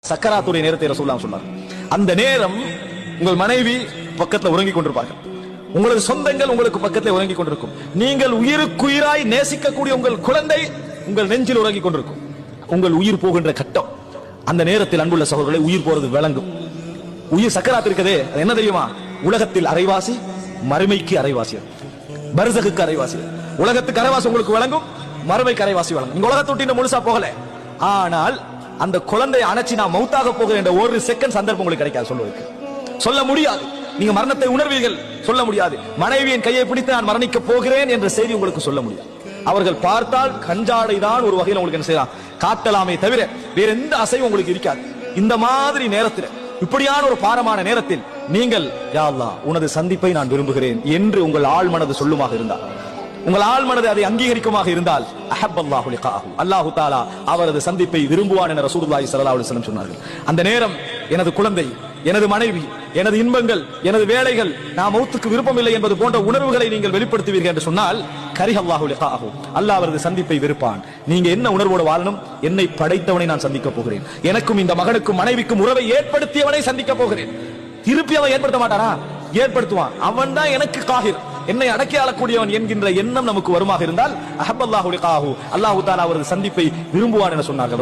சக்கராத்துடைய நேரத்தை ரசூலுல்லாஹ் சொன்னார். அந்த நேரம் உங்கள் மனைவி பக்கத்துல உறங்கிக் கொண்டிருப்பார்கள், உங்களது சொந்தங்கள் உங்களுக்கு பக்கத்தில் உறங்கிக் கொண்டிருக்கும், நீங்கள் உயிருக்குயிராய் நேசிக்கக்கூடிய உங்கள் குழந்தை உங்கள் நெஞ்சில் உறங்கிக் கொண்டிருக்கும். உங்கள் உயிர் போகின்ற கட்டம், அந்த நேரத்தில் அன்புள்ள சகோதரர்களை உயிர் போறது விளங்கும். உயிர் சக்கராத்து இருக்கதே, என்ன தெரியுமா? உலகத்தில் அரைவாசி, மறுமைக்கு அரைவாசி, பர்சகுக்கு அரைவாசி. உலகத்துக்கு அரைவாசி உங்களுக்கு விளங்கும், மறுமைக்கு அரைவாசி விளங்கும். நீங்க உலகத்தை விட்டு முழுசா போகல, ஆனால் அந்த குழந்தையை அணைச்சி நான் மௌத்தாக போகிறேன் என்ற ஒரு செகண்ட் சந்தர்ப்பம் உங்களுக்கு கிடைக்காது, சொல்வதற்கு சொல்ல முடியாது. நீங்க மரணத்தை உணர்வீர்கள், சொல்ல முடியாது. மனைவியின் கையை பிடித்து நான் மரணிக்க போகிறேன் என்ற செய்தி உங்களுக்கு சொல்ல முடியாது. அவர்கள் பார்த்தால் கஞ்சாடை தான் ஒரு வகையில் உங்களுக்கு என்ன செய்யலாம், காட்டலாமே தவிர வேற எந்த அசைவும் உங்களுக்கு இருக்காது. இந்த மாதிரி நேரத்தில், இப்படியான ஒரு பாரமான நேரத்தில் நீங்கள் யா அல்லாஹ் உனது சந்திப்பை நான் விரும்புகிறேன் என்று உங்கள் ஆழ் மனது சொல்லுமாக இருந்தால், உங்கள் ஆழ் மனது அதை அங்கீகரிக்குமாக இருந்தால், அஹப்பல்லாஹு லிகாஹு, அல்லாஹு தஆலா அவரது சந்திப்பை விரும்புவான் என ரசூலுல்லாஹி ஸல்லல்லாஹு அலைஹி வஸல்லம் சொன்னார்கள். அந்த நேரம் எனது குழந்தை, எனது மனைவி, எனது இன்பங்கள், எனது வேலைகள், நான் மௌத்துக்கு விருப்பம் இல்லை என்பது போன்ற உணர்வுகளை நீங்கள் வெளிப்படுத்துவீர்கள் என்று சொன்னால், கரிஹல்லாஹு லிகாஹு, அல்லாஹ் அவரது சந்திப்பை விருப்பான். நீங்க என்ன உணர்வோடு வாழணும்? என்னை படைத்தவனை நான் சந்திக்க போகிறேன், எனக்கும் இந்த மகனுக்கும் மனைவிக்கும் உறவை ஏற்படுத்தியவனை சந்திக்க போகிறேன். திருப்பி அவன் ஏற்படுத்த மாட்டானா? ஏற்படுத்துவான். அவன் தான் எனக்கு காஹிர், என்னை அடக்கி ஆளக்கூடியவன் என்கின்ற எண்ணம் நமக்கு வருமாக இருந்தால், அஹப்பல்லாஹு லிகாஹு, அல்லாஹு தஆலா அவரது சந்திப்பை விரும்புவான் என சொன்னார்கள்.